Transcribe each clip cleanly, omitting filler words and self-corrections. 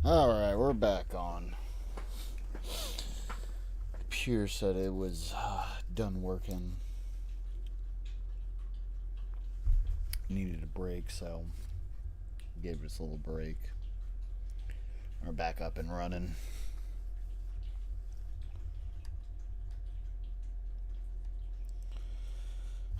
Alright, we're back on. Pierce said it was done working. Needed a break, so gave us a little break. We're back up and running.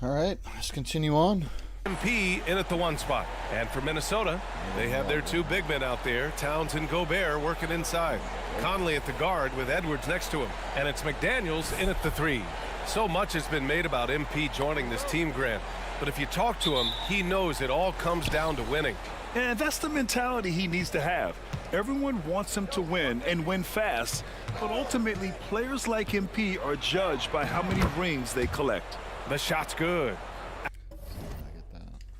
Alright, let's continue on. MP in at the one spot. And for Minnesota, they have their two big men out there, Towns and Gobert, working inside. Conley at the guard with Edwards next to him. And it's McDaniels in at the three. So much has been made about MP joining this team, Grant. But if you talk to him, he knows it all comes down to winning. And that's the mentality he needs to have. Everyone wants him to win and win fast. But ultimately, players like MP are judged by how many rings they collect. The shot's good.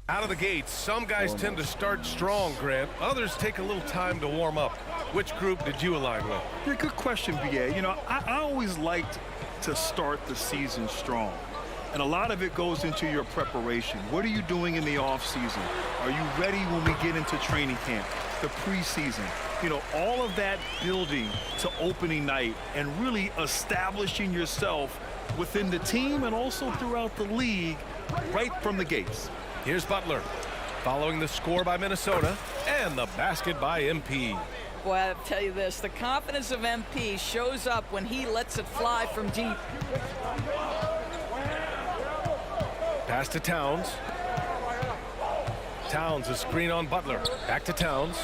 Out of the gates, some guys tend to start strong, Grant. Others take a little time to warm up. Which group did you align with? Yeah, good question, BA. You know, I always liked to start the season strong. And a lot of it goes into your preparation. What are you doing in the offseason? Are you ready when we get into training camp, the preseason? You know, all of that building to opening night and really establishing yourself within the team and also throughout the league right from the gates. Here's Butler, following the score by Minnesota and the basket by MP. Boy, I'll tell you this, the confidence of MP shows up when he lets it fly from deep. Pass to Towns. Towns, a screen on Butler. Back to Towns.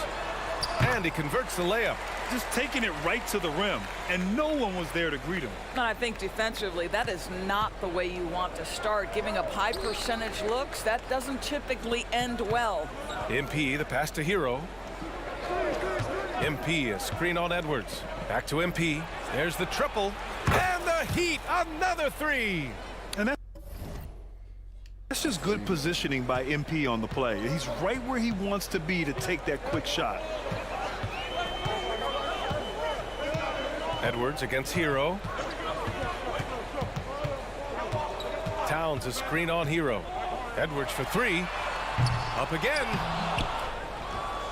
And he converts the layup. Just taking it right to the rim, and no one was there to greet him. And I think defensively, that is not the way you want to start. Giving up high percentage looks, that doesn't typically end well. MP, the pass to Hero. MP, a screen on Edwards. Back to MP. There's the triple. And the Heat, another three. And that's just good positioning by MP on the play. He's right where he wants to be to take that quick shot. Edwards against Hero. Towns, a screen on Hero. Edwards for three. Up again.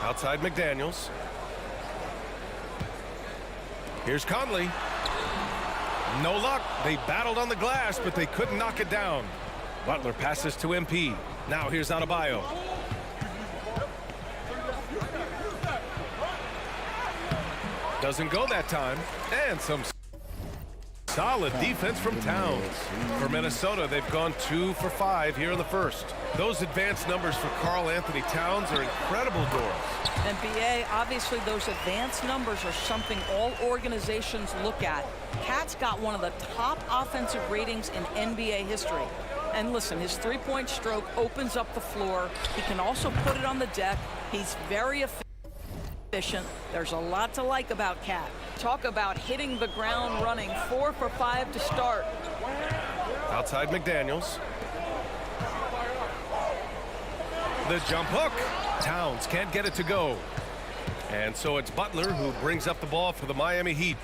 Outside McDaniels. Here's Conley. No luck. They battled on the glass, but they couldn't knock it down. Butler passes to MP. Now here's Adebayo. Doesn't go that time. And some solid defense from Towns. For Minnesota, they've gone 2 for 5 here in the first. Those advanced numbers for Karl-Anthony Towns are incredible doors. And BA, obviously those advanced numbers are something all organizations look at. Cat's got one of the top offensive ratings in NBA history. And listen, his three-point stroke opens up the floor. He can also put it on the deck. He's very efficient. There's a lot to like about Cat. Talk about hitting the ground running. 4 for 5 to start. Outside McDaniels. The jump hook. Towns can't get it to go. And so it's Butler who brings up the ball for the Miami Heat.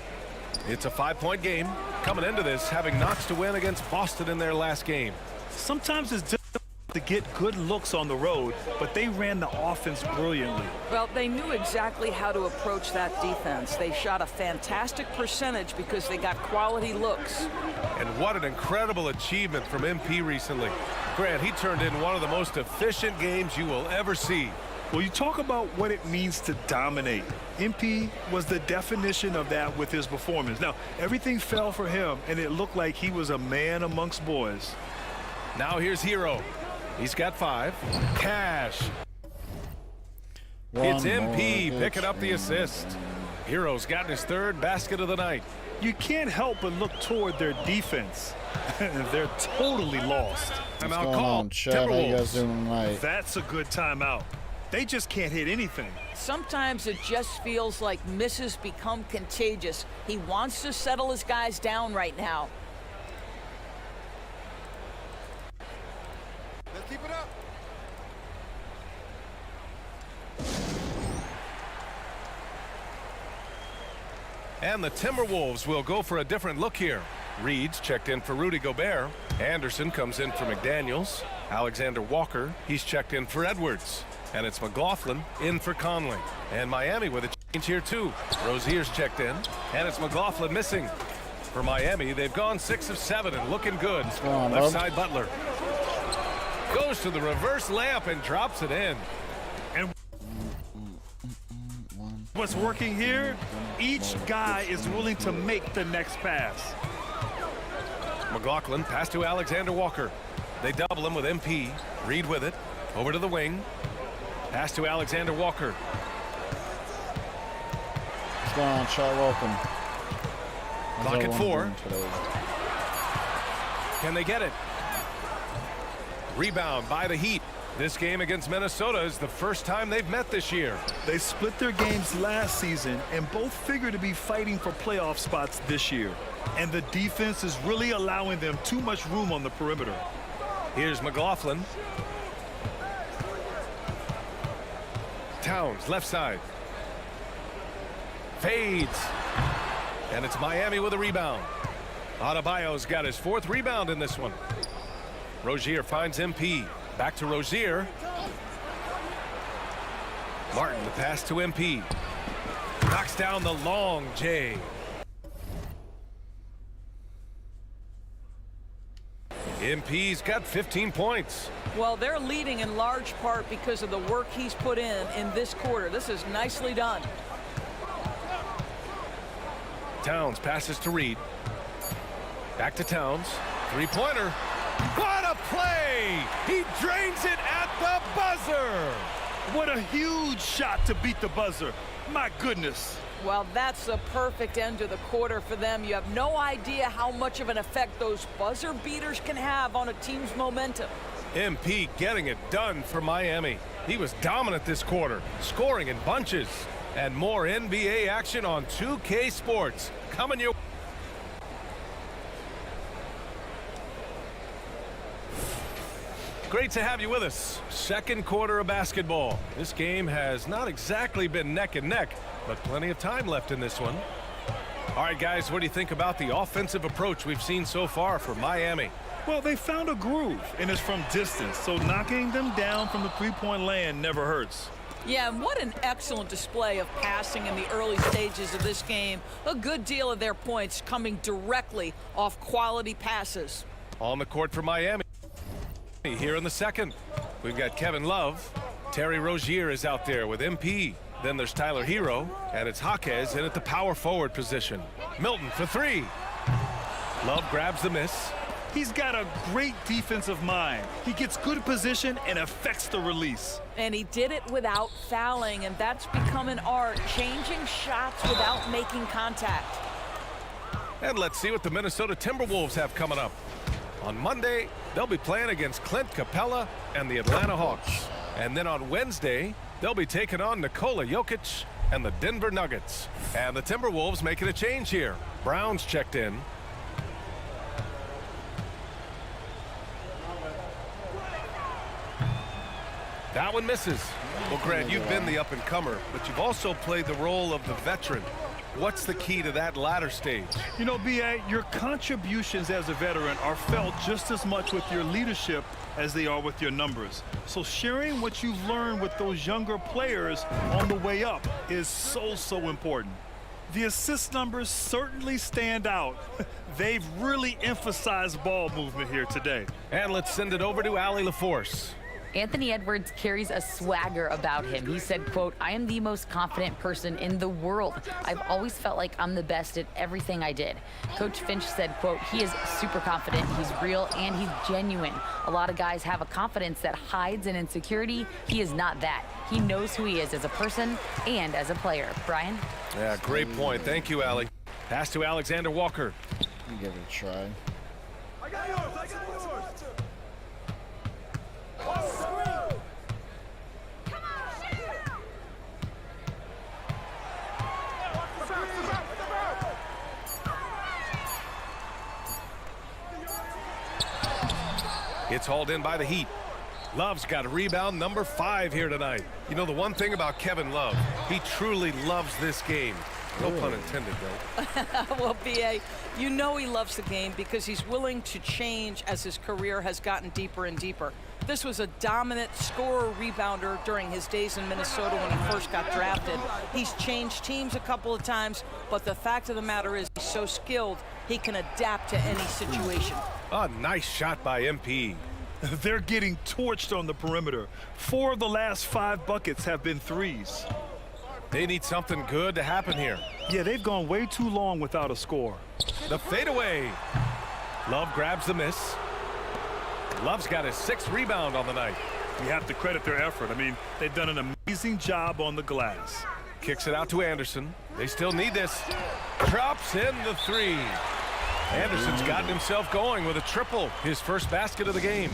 It's a 5-point game. Coming into this, having notched a win against Boston in their last game. Sometimes it's difficult to get good looks on the road, but they ran the offense brilliantly. Well, they knew exactly how to approach that defense. They shot a fantastic percentage because they got quality looks. And what an incredible achievement from MP recently. Grant, he turned in one of the most efficient games you will ever see. Well, you talk about what it means to dominate. MP was the definition of that with his performance. Now, everything fell for him, and it looked like he was a man amongst boys. Now here's Hero. He's got 5. Cash. It's MP picking up the assist. Hero's gotten his 3rd basket of the night. You can't help but look toward their defense. They're totally lost. What's going on, Chad? How you guys doing tonight? That's a good timeout. They just can't hit anything. Sometimes it just feels like misses become contagious. He wants to settle his guys down right now. Let's keep it up. And the Timberwolves will go for a different look here. Reed's checked in for Rudy Gobert. Anderson comes in for McDaniels. Alexander Walker, he's checked in for Edwards. And it's McLaughlin in for Conley. And Miami with a here too. Rozier's checked in, and it's McLaughlin missing. For Miami, they've gone 6 of 7 and looking good. on, Left bub? side Butler. Goes to the reverse layup and drops it in. And what's working here, each guy is willing to make the next pass. McLaughlin pass to Alexander Walker. They double him with MP. Reed with it. Over to the wing. Pass to Alexander Walker. What's going on, Shot? Welcome. How's Clock at everyone 4. doing today? Can they get it? Rebound by the Heat. This game against Minnesota is the first time they've met this year. They split their games last season and both figure to be fighting for playoff spots this year. And the defense is really allowing them too much room on the perimeter. Here's McLaughlin. Towns, left side. Fades. And it's Miami with a rebound. Adebayo's got his 4th rebound in this one. Rozier finds MP. Back to Rozier. Martin, the pass to MP. Knocks down the long J. MP's got 15 points. Well, they're leading in large part because of the work he's put in this quarter. This is nicely done. Towns passes to Reed. Back to Towns. 3-pointer. What a play! He drains it at the buzzer. What a huge shot to beat the buzzer. My goodness. Well, that's the perfect end to the quarter for them. You have no idea how much of an effect those buzzer beaters can have on a team's momentum. MP getting it done for Miami. He was dominant this quarter, scoring in bunches. And more NBA action on 2K Sports. Coming your way. Great to have you with us. Second quarter of basketball. This game has not exactly been neck and neck, but plenty of time left in this one. All right, guys, what do you think about the offensive approach we've seen so far for Miami? Well, they found a groove, and it's from distance, so knocking them down from the three-point land never hurts. Yeah, and what an excellent display of passing in the early stages of this game. A good deal of their points coming directly off quality passes. On the court for Miami. Here in the second, we've got Kevin Love. Terry Rozier is out there with MP. Then there's Tyler Hero, and it's Jaquez in at the power forward position. Milton for 3. Love grabs the miss. He's got a great defensive mind. He gets good position and affects the release. And he did it without fouling, and that's become an art, changing shots without making contact. And let's see what the Minnesota Timberwolves have coming up. On Monday, they'll be playing against Clint Capella and the Atlanta Hawks. And then on Wednesday, they'll be taking on Nikola Jokic and the Denver Nuggets. And the Timberwolves making a change here. Brown's checked in. That one misses. Well, Grant, you've been the up-and-comer, but you've also played the role of the veteran. What's the key to that latter stage? You know, B.A., your contributions as a veteran are felt just as much with your leadership as they are with your numbers. So sharing what you've learned with those younger players on the way up is so important. The assist numbers certainly stand out. They've really emphasized ball movement here today. And let's send it over to Allie LaForce. Anthony Edwards carries a swagger about him. He said, quote, "I am the most confident person in the world. I've always felt like I'm the best at everything I did." Coach Finch said, quote, "He is super confident, he's real, and he's genuine. A lot of guys have a confidence that hides an insecurity. He is not that. He knows who he is as a person and as a player." Brian? Yeah, great point. Thank you, Allie. Pass to Alexander Walker. Let me give it a try. I got yours. I got yours. It's hauled in by the Heat. Love's got a rebound number 5 here tonight. You know, the one thing about Kevin Love, he truly loves this game. No pun intended, though. Well, B.A., you know he loves the game because he's willing to change as his career has gotten deeper and deeper. this was a dominant scorer rebounder during his days in Minnesota when he first got drafted. He's changed teams a couple of times, but the fact of the matter is he's so skilled, he can adapt to any situation. A nice shot by MP. They're getting torched on the perimeter. 4 of the last 5 buckets have been threes. They need something good to happen here. Yeah, they've gone way too long without a score. The fadeaway. Love grabs the miss. Love's got his 6th rebound on the night. You have to credit their effort. I mean, they've done an amazing job on the glass. Kicks it out to Anderson. They still need this. Drops in the 3. Anderson's gotten himself going with a triple, his first basket of the game.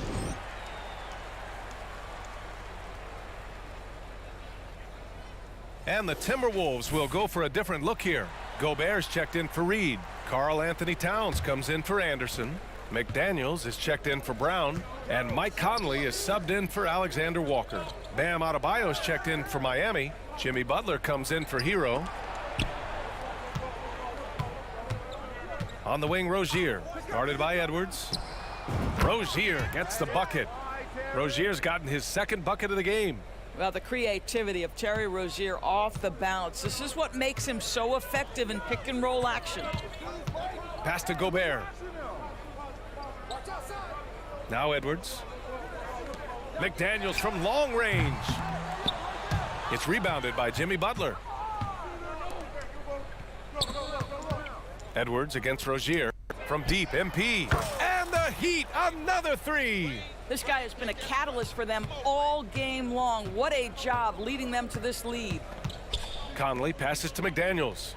And the Timberwolves will go for a different look here. Gobert's checked in for Reed. Karl Anthony Towns comes in for Anderson. McDaniels is checked in for Brown. And Mike Conley is subbed in for Alexander Walker. Bam Adebayo's checked in for Miami. Jimmy Butler comes in for Hero. On the wing, Rozier, guarded by Edwards. Rozier gets the bucket. Rozier's gotten his 2nd bucket of the game. Well, the creativity of Terry Rozier off the bounce. This is what makes him so effective in pick-and-roll action. Pass to Gobert. Now Edwards. McDaniels from long range. It's rebounded by Jimmy Butler. Edwards against Rozier from deep. MP and the Heat, another 3. This guy has been a catalyst for them all game long. What a job leading them to this lead. Conley passes to McDaniels.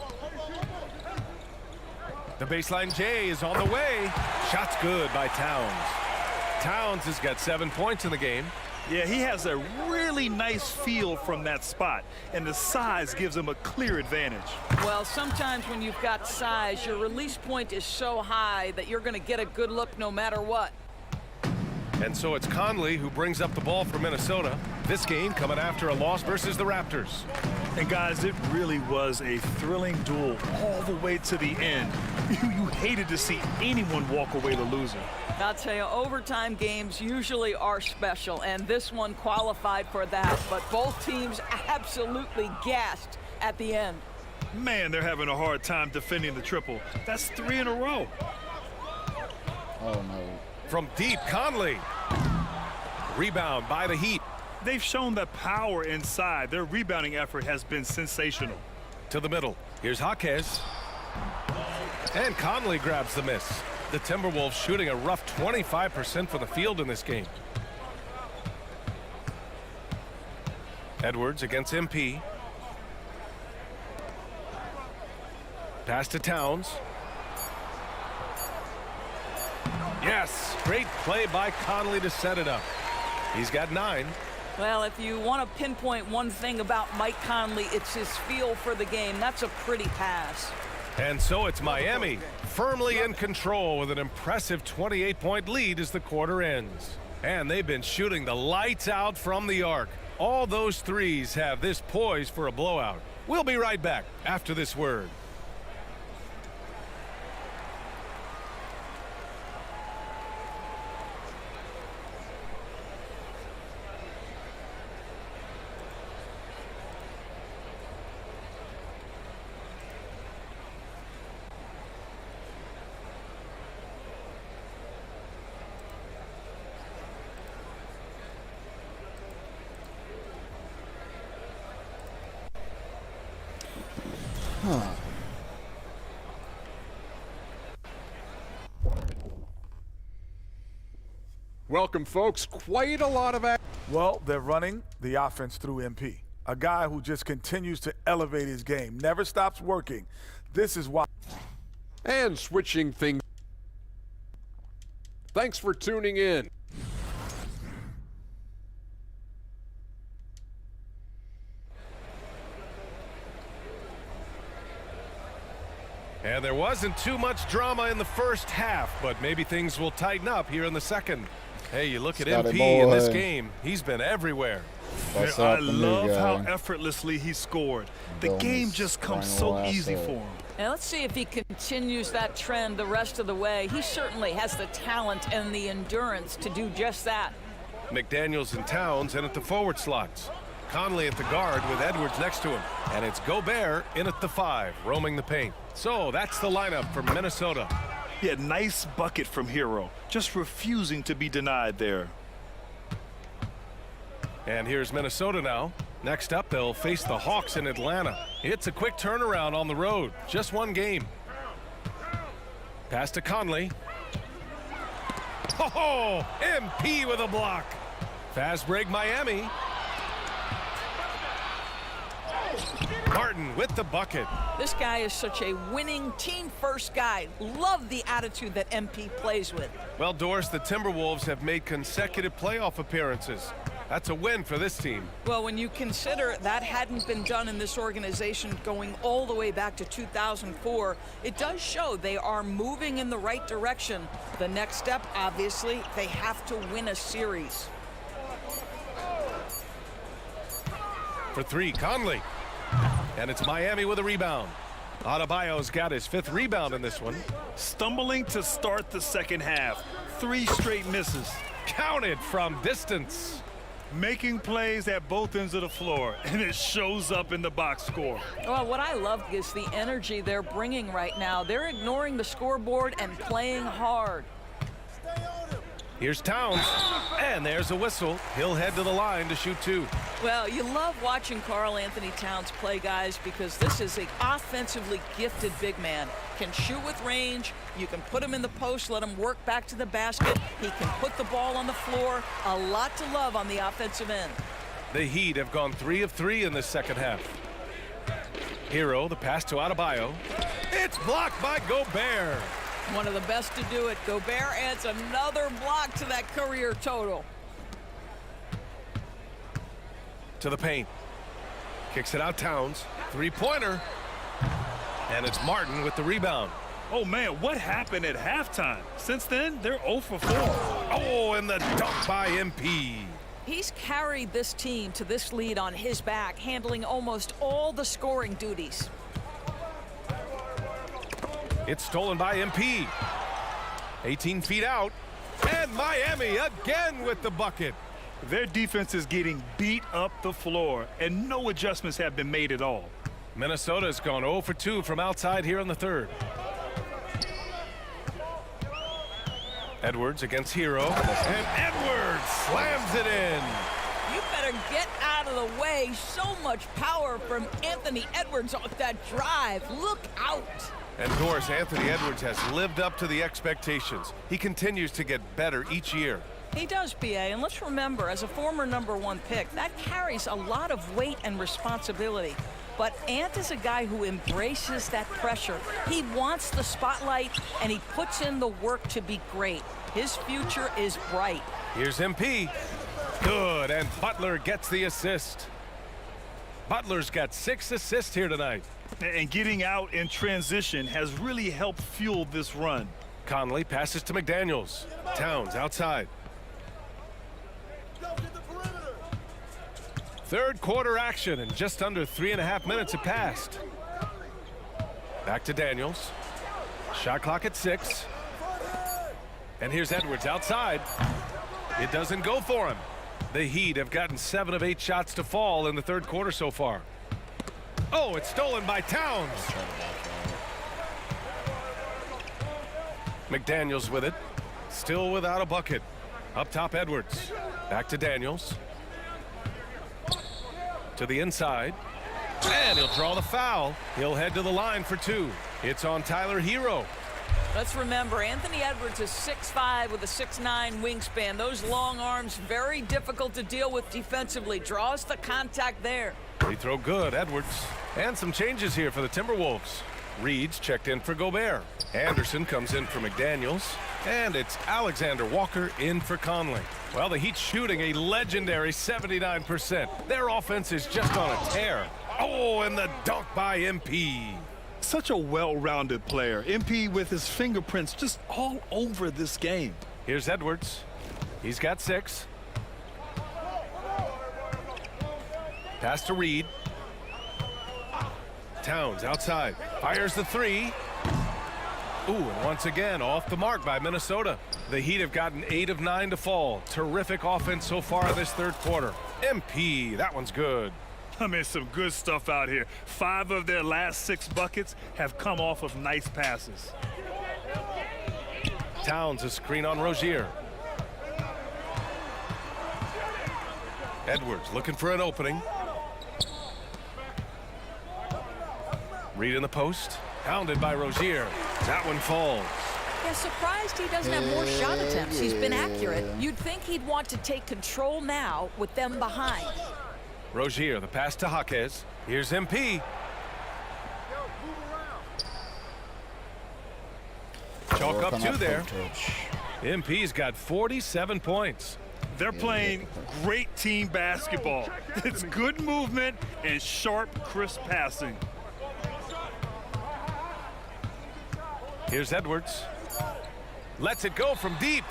The baseline J is on the way. Shot's good by Towns. Towns has got 7 points in the game. Yeah, he has a really nice feel from that spot, and the size gives him a clear advantage. Well, sometimes when you've got size, your release point is so high that you're going to get a good look no matter what. And so it's Conley who brings up the ball for Minnesota. This game coming after a loss versus the Raptors. And guys, it really was a thrilling duel all the way to the end. You hated to see anyone walk away the loser. I'll tell you, overtime games usually are special, and this one qualified for that. But both teams absolutely gassed at the end. Man, they're having a hard time defending the triple. That's 3 in a row. Oh, no. From deep, Conley. Rebound by the Heat. They've shown the power inside. Their rebounding effort has been sensational. To the middle. Here's Jaquez. And Conley grabs the miss. The Timberwolves shooting a rough 25% from the field in this game. Edwards against MP. Pass to Towns. Yes, great play by Conley to set it up. He's got 9. Well, if you want to pinpoint one thing about Mike Conley, it's his feel for the game. That's a pretty pass. And so it's Miami firmly in control with an impressive 28-point lead as the quarter ends. And they've been shooting the lights out from the arc. All those threes have this poised for a blowout. We'll be right back after this word. Welcome, folks. Quite a lot of action. Well, they're running the offense through MP, a guy who just continues to elevate his game, never stops working. This is why. And switching things. Thanks for tuning in. And there wasn't too much drama in the first half, but maybe things will tighten up here in the second. Hey, you look at Scotty MP in this boy. game. He's been everywhere. What's I up, the new love how guy? effortlessly he scored. The Boom, game just comes so sprung easy last for up. him. Now let's see if he continues that trend the rest of the way. He certainly has the talent and the endurance to do just that. McDaniels and Towns in at the forward slots. Conley at the guard with Edwards next to him. And it's Gobert in at the 5, roaming the paint. So that's the lineup for Minnesota. Yeah, nice bucket from Hero. Just refusing to be denied there. And here's Minnesota now. Next up, they'll face the Hawks in Atlanta. It's a quick turnaround on the road. Just one game. Pass to Conley. Oh, MP with a block. Fast break, Miami. Martin with the bucket. This guy is such a winning team-first guy. Love the attitude that MP plays with. Well, Doris, the Timberwolves have made consecutive playoff appearances. That's a win for this team. Well, when you consider that hadn't been done in this organization going all the way back to 2004, it does show they are moving in the right direction. The next step, obviously, they have to win a series. For 3, Conley. And it's Miami with a rebound. Adebayo's got his 5th rebound in this one. Stumbling to start the second half. 3 straight misses. Counted from distance. Making plays at both ends of the floor, and it shows up in the box score. Well, what I love is the energy they're bringing right now. They're ignoring the scoreboard and playing hard. Here's Towns, and there's a whistle. He'll head to the line to shoot 2. Well, you love watching Karl Anthony Towns play, guys, because this is an offensively gifted big man. Can shoot with range. You can put him in the post, let him work back to the basket. He can put the ball on the floor. A lot to love on the offensive end. The Heat have gone 3 of 3 in this second half. Hero, the pass to Adebayo. It's blocked by Gobert. One of the best to do it. Gobert adds another block to that career total. To the paint. Kicks it out, Towns. 3-pointer. And it's Martin with the rebound. Oh, man, what happened at halftime? Since then, they're 0 for 4. Oh, and the dunk by MP. He's carried this team to this lead on his back, handling almost all the scoring duties. It's stolen by MP. 18 feet out. And Miami again with the bucket. Their defense is getting beat up the floor, and no adjustments have been made at all. Minnesota's gone 0 for 2 from outside here in the third. Edwards against Hero. And Edwards slams it in. You better get out of the way. So much power from Anthony Edwards on that drive. Look out. And of course, Anthony Edwards has lived up to the expectations. He continues to get better each year. He does, PA, and let's remember, as a former #1 pick, that carries a lot of weight and responsibility. But Ant is a guy who embraces that pressure. He wants the spotlight, and he puts in the work to be great. His future is bright. Here's MP. Good, and Butler gets the assist. Butler's got 6 assists here tonight. And getting out in transition has really helped fuel this run. Conley passes to McDaniels. Towns outside. Third quarter action, and just under 3.5 minutes have passed. Back to Daniels. Shot clock at 6. And here's Edwards outside. It doesn't go for him. The Heat have gotten 7 of 8 shots to fall in the third quarter so far. Oh, it's stolen by Towns. McDaniels with it. Still without a bucket. Up top, Edwards. Back to Daniels. To the inside. And he'll draw the foul. He'll head to the line for 2. It's on Tyler Hero. Let's remember, Anthony Edwards is 6'5" with a 6'9" wingspan. Those long arms, very difficult to deal with defensively. Draws the contact there. Free throw good, Edwards. And some changes here for the Timberwolves. Reed's checked in for Gobert. Anderson comes in for McDaniels. And it's Alexander Walker in for Conley. Well, the Heat shooting a legendary 79%. Their offense is just on a tear. Oh, and the dunk by MP. Such a well-rounded player. MP with his fingerprints just all over this game. Here's Edwards. He's got 6. Pass to Reed. Towns outside. Fires the 3. Ooh, and once again, off the mark by Minnesota. The Heat have gotten 8 of 9 to fall. Terrific offense so far this third quarter. MP, that one's good. I mean, some good stuff out here. 5 of their last 6 buckets have come off of nice passes. Towns a screen on Rozier. Edwards looking for an opening. Reed in the post. Pounded by Rozier. That one falls. Yeah, surprised he doesn't have more shot attempts. He's been accurate. You'd think he'd want to take control now with them behind. Rozier, the pass to Jaquez. Here's MP. Chalk up 2 there. MP's got 47 points. They're playing great team basketball. It's good movement and sharp, crisp passing. Here's Edwards. Lets it go from deep.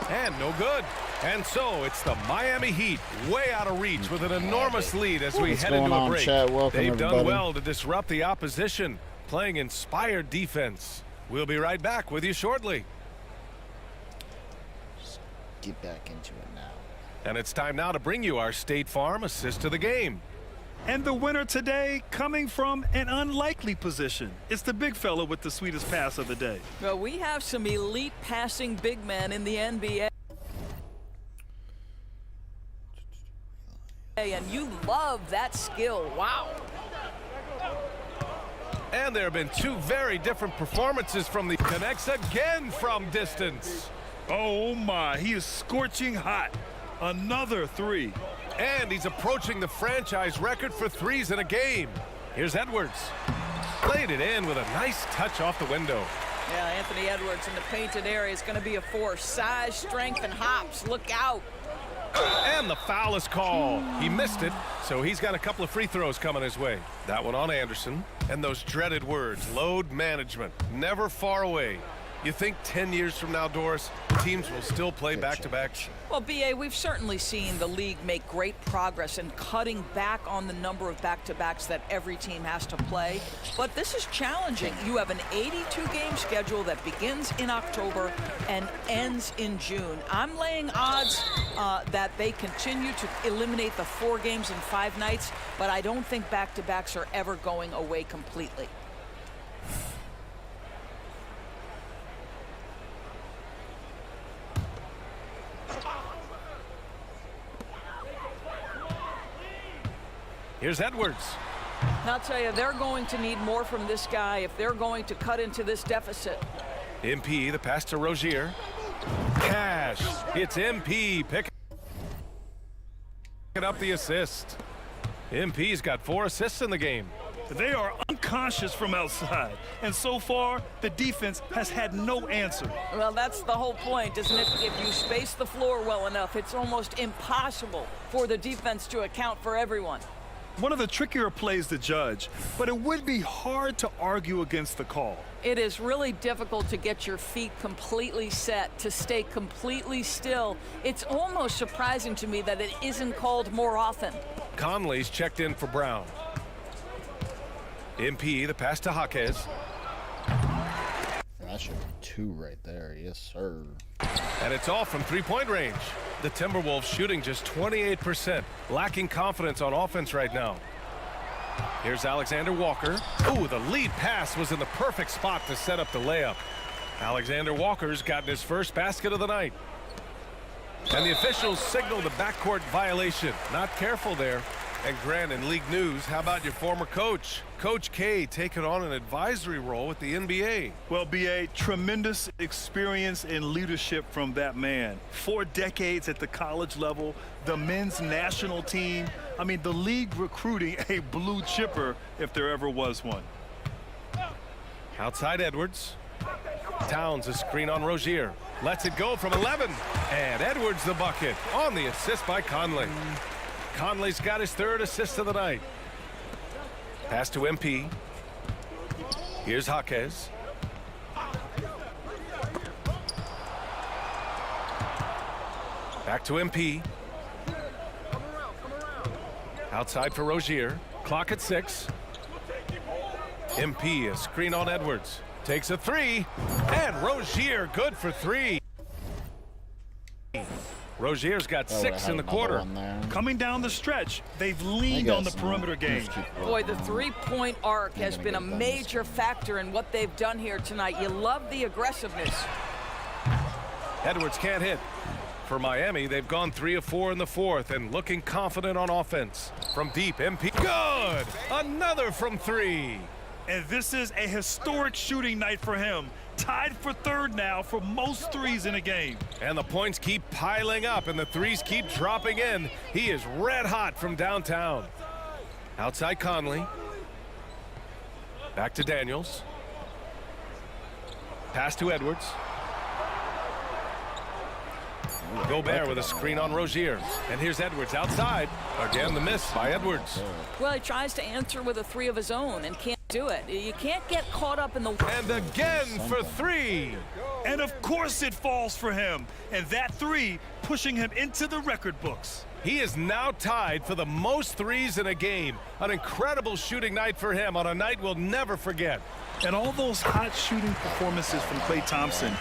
And no good. And so it's the Miami Heat way out of reach with an enormous lead as we head into a break. They've done well to disrupt the opposition, playing inspired defense. We'll be right back with you shortly. Just get back into it now. And it's time now to bring you our State Farm assist of the game. And the winner today coming from an unlikely position. It's the big fella with the sweetest pass of the day. Well, we have some elite passing big men in the NBA. And you love that skill. Wow. And there have been 2 very different performances from the connects again from distance. Oh my, he is scorching hot. Another 3. And he's approaching the franchise record for 3s in a game. Here's Edwards. Played it in with a nice touch off the window. Yeah, Anthony Edwards in the painted area is going to be a force. Size, strength, and hops. Look out. And the foul is called. He missed it, so he's got a couple of free throws coming his way. That one on Anderson. And those dreaded words, load management, never far away. You think 10 years from now, Doris, teams will still play back-to-backs? Well, B.A., we've certainly seen the league make great progress in cutting back on the number of back-to-backs that every team has to play. But this is challenging. You have an 82-game schedule that begins in October and ends in June. I'm laying odds that they continue to eliminate the 4 games in 5 nights, but I don't think back-to-backs are ever going away completely. Here's Edwards. I'll tell you, they're going to need more from this guy if they're going to cut into this deficit. MP, the pass to Rozier. Cash. It's MP picking up the assist. MP's got 4 assists in the game. They are unconscious from outside, and so far the defense has had no answer. Well, that's the whole point, isn't it? If you space the floor well enough, it's almost impossible for the defense to account for everyone. One of the trickier plays to judge, but it would be hard to argue against the call. It is really difficult to get your feet completely set, to stay completely still. It's almost surprising to me that it isn't called more often. Conley's checked in for Brown. MP, the pass to Jaquez. That should be 2 right there. Yes, sir. And it's all from 3-point range. The Timberwolves shooting just 28%, lacking confidence on offense right now. Here's Alexander Walker. Ooh, the lead pass was in the perfect spot to set up the layup. Alexander Walker's gotten his first basket of the night. And the officials signaled a backcourt violation. Not careful there. And Grant, in league news, how about your former coach? Coach K taking on an advisory role with the NBA. Well, B.A., tremendous experience and leadership from that man. 4 decades at the college level, the men's national team. I mean, the league recruiting a blue chipper if there ever was one. Outside Edwards. Towns a screen on Rozier. Lets it go from 11. And Edwards the bucket on the assist by Conley. Conley's got his 3rd assist of the night. Pass to MP. Here's Jaquez. Back to MP. Outside for Rozier. Clock at 6. MP a screen on Edwards. Takes a three. And Rozier good for three. Rozier's got 6 in the quarter. Coming down the stretch, they've leaned on the perimeter game. Boy, the three-point arc has been a major factor in what they've done here tonight. You love the aggressiveness. Edwards can't hit. For Miami, they've gone 3 of 4 in the fourth and looking confident on offense. From deep, MP. Good! Another from 3. And this is a historic shooting night for him. Tied for third now for most threes in a game. And the points keep piling up and the threes keep dropping in. He is red hot from downtown. Outside Conley. Back to Daniels. Pass to Edwards. Gobert with a screen on Rozier. And here's Edwards outside. Again, the miss by Edwards. Well, he tries to answer with a 3 of his own and can't do it. You can't get caught up in the... And again for 3. And of course it falls for him. And that 3 pushing him into the record books. He is now tied for the most threes in a game. An incredible shooting night for him on a night we'll never forget. And all those hot shooting performances from Klay Thompson,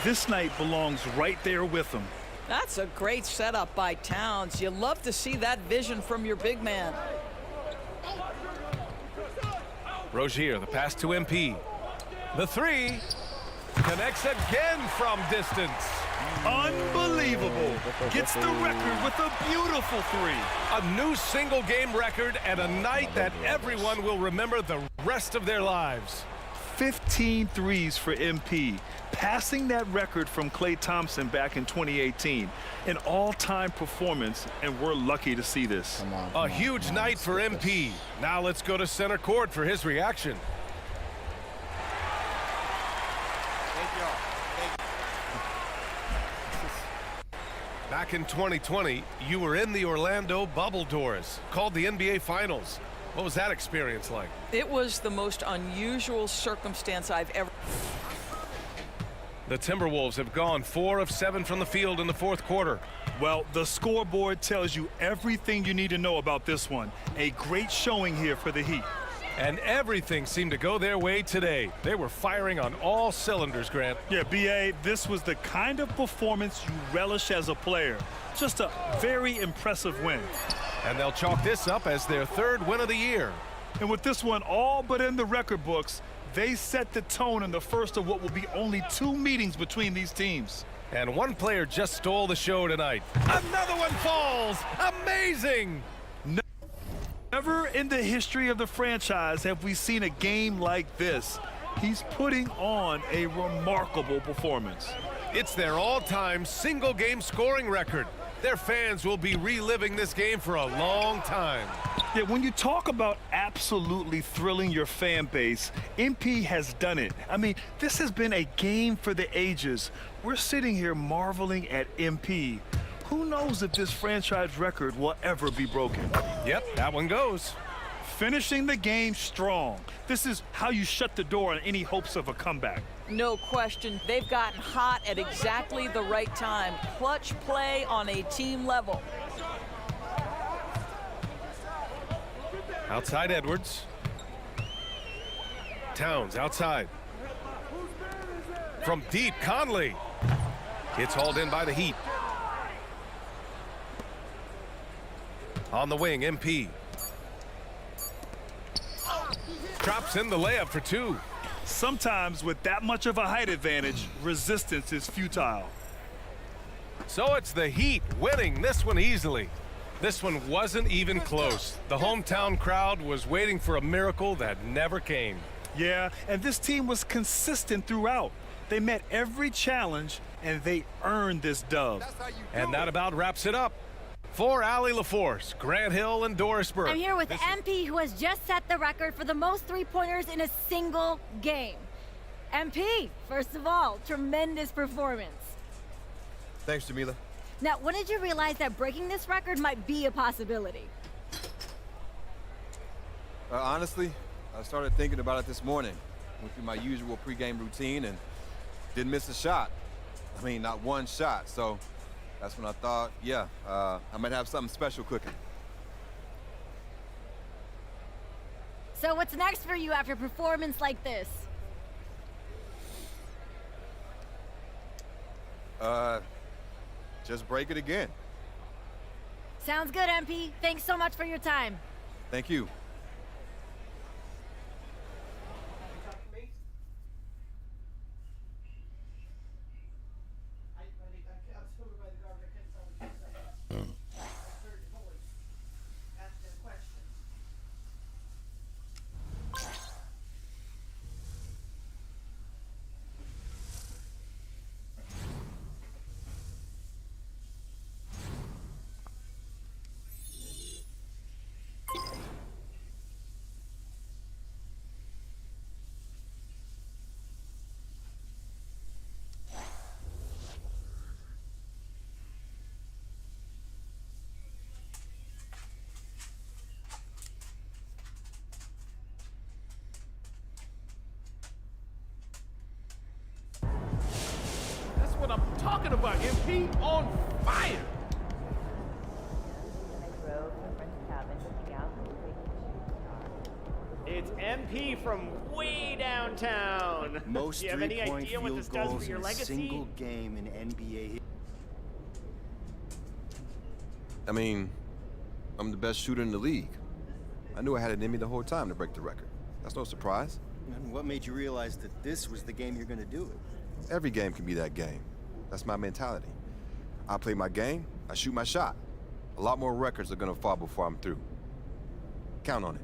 this night belongs right there with him. That's a great setup by Towns. You love to see that vision from your big man. Rozier, the pass to MP. The 3 connects again from distance. Unbelievable. Gets the record with a beautiful 3. A new single game record and a night that everyone will remember the rest of their lives. 15 threes for MP, passing that record from Klay Thompson back in 2018. An all-time performance, and we're lucky to see this. A huge night for MP. Now let's go to center court for his reaction. Back in 2020, you were in the Orlando bubble doors, called the NBA Finals. What was that experience like? It was the most unusual circumstance I've ever... The Timberwolves have gone 4 of 7 from the field in the fourth quarter. Well, the scoreboard tells you everything you need to know about this one. A great showing here for the Heat. And everything seemed to go their way today. They were firing on all cylinders, Grant. Yeah, B.A., this was the kind of performance you relish as a player. Just a very impressive win. And they'll chalk this up as their 3rd win of the year. And with this one all but in the record books, they set the tone in the first of what will be only 2 meetings between these teams. And one player just stole the show tonight. Another one falls! Amazing! Never in the history of the franchise have we seen a game like this. He's putting on a remarkable performance. It's their all-time single-game scoring record. Their fans will be reliving this game for a long time. Yeah, when you talk about absolutely thrilling your fan base, MP has done it. I mean, this has been a game for the ages. We're sitting here marveling at MP. Who knows if this franchise record will ever be broken? Yep, that one goes. Finishing the game strong. This is how you shut the door on any hopes of a comeback. No question. They've gotten hot at exactly the right time. Clutch play on a team level. Outside Edwards. Towns outside. From deep, Conley. It's hauled in by the Heat. On the wing, MP. Drops in the layup for 2. Sometimes with that much of a height advantage, resistance is futile. So it's the Heat winning this one easily. This one wasn't even close. The hometown crowd was waiting for a miracle that never came. Yeah, and this team was consistent throughout. They met every challenge, and they earned this dub. And that about wraps it up. For Allie LaForce, Grant Hill, and Doris Burke. I'm here with MP, who has just set the record for the most three-pointers in a single game. MP, first of all, tremendous performance. Thanks, Jamila. Now, when did you realize that breaking this record might be a possibility? Honestly, I started thinking about it this morning. Went through my usual pregame routine and didn't miss a shot. I mean, not one shot. So that's when I thought, yeah, I might have something special cooking. So what's next for you after a performance like this? Just break it again. Sounds good, MP. Thanks so much for your time. Thank you. That's what I'm talking about, MP. On fire. It's MP from way downtown. Most Do you have any three-point idea what field this does goals for your in a legacy? single game in NBA. I mean, I'm the best shooter in the league. I knew I had it in me the whole time to break the record. That's no surprise. And what made you realize that this was the game you're going to do it? Every game can be that game. That's my mentality. I play my game, I shoot my shot. A lot more records are gonna fall before I'm through. Count on it.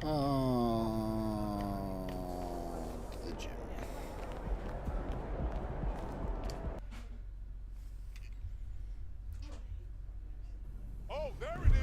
To the gym. Oh, there it is.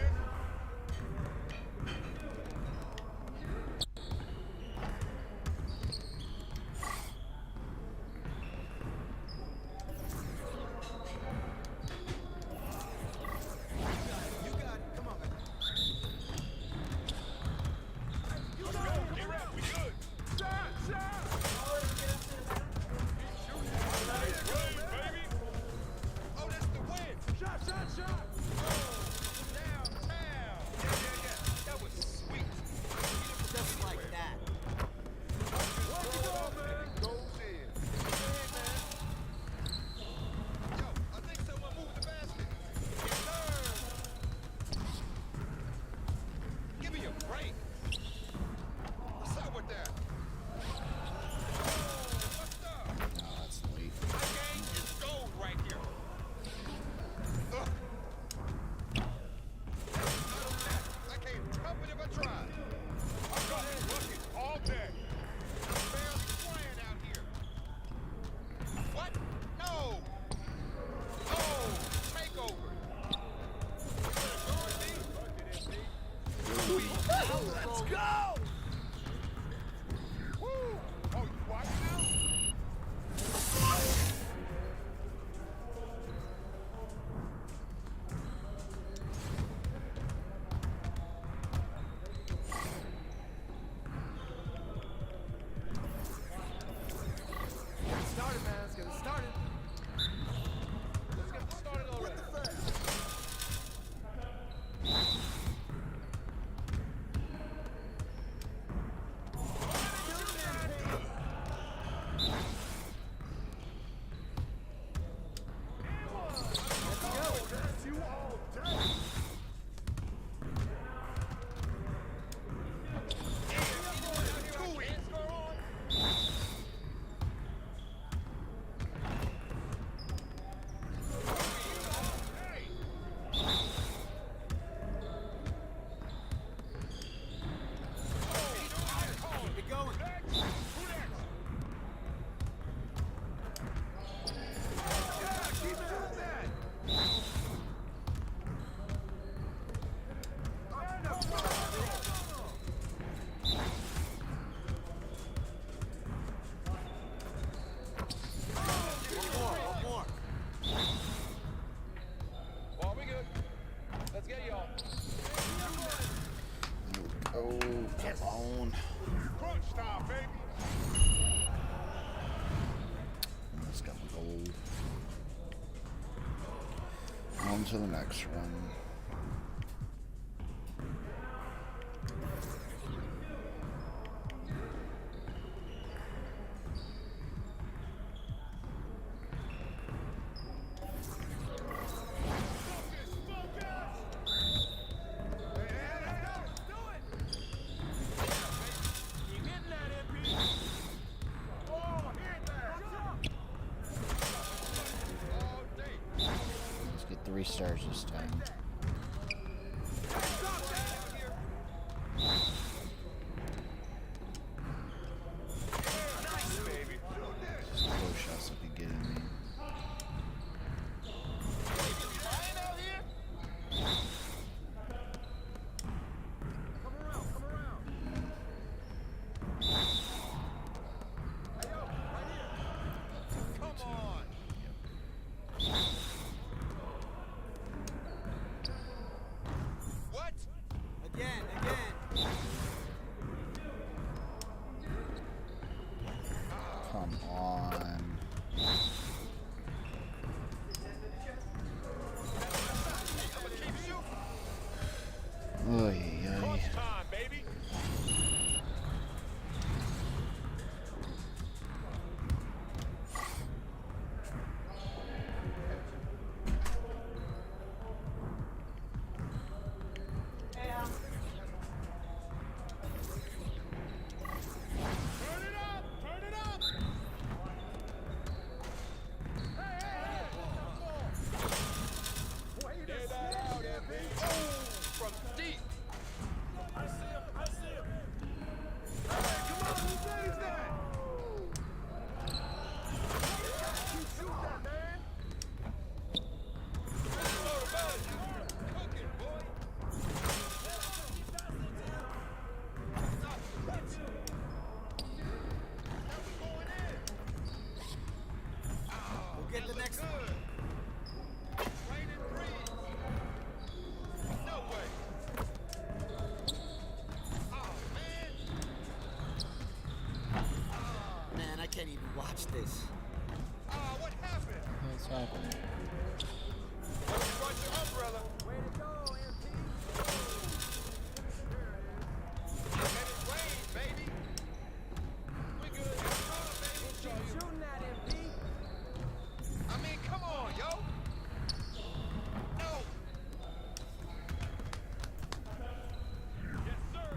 Oh, come on. Crunch time, baby. Almost got my gold. On to the next one. Let's get 3 stars this time. Just close shots I could get in me. Come on. Oy, oy. Get the next one. Man, I can't even watch this. What happened? What's happening? Brought your umbrella. Way to go, MP. Let it rain, baby. We good. Keep shooting that, MP. I mean, come on, yo. No. Yes, sir.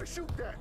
shoot that.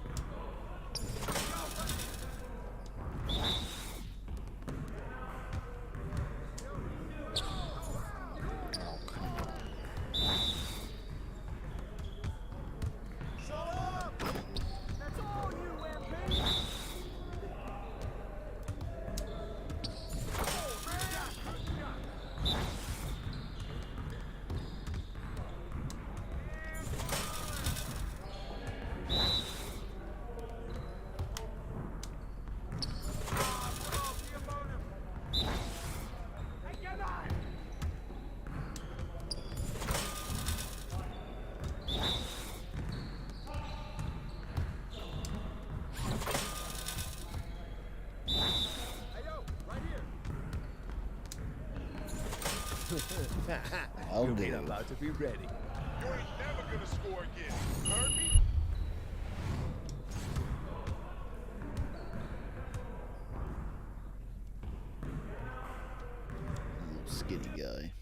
I'll do. About to be ready. You ain't never gonna score again. You heard me? Little skinny guy.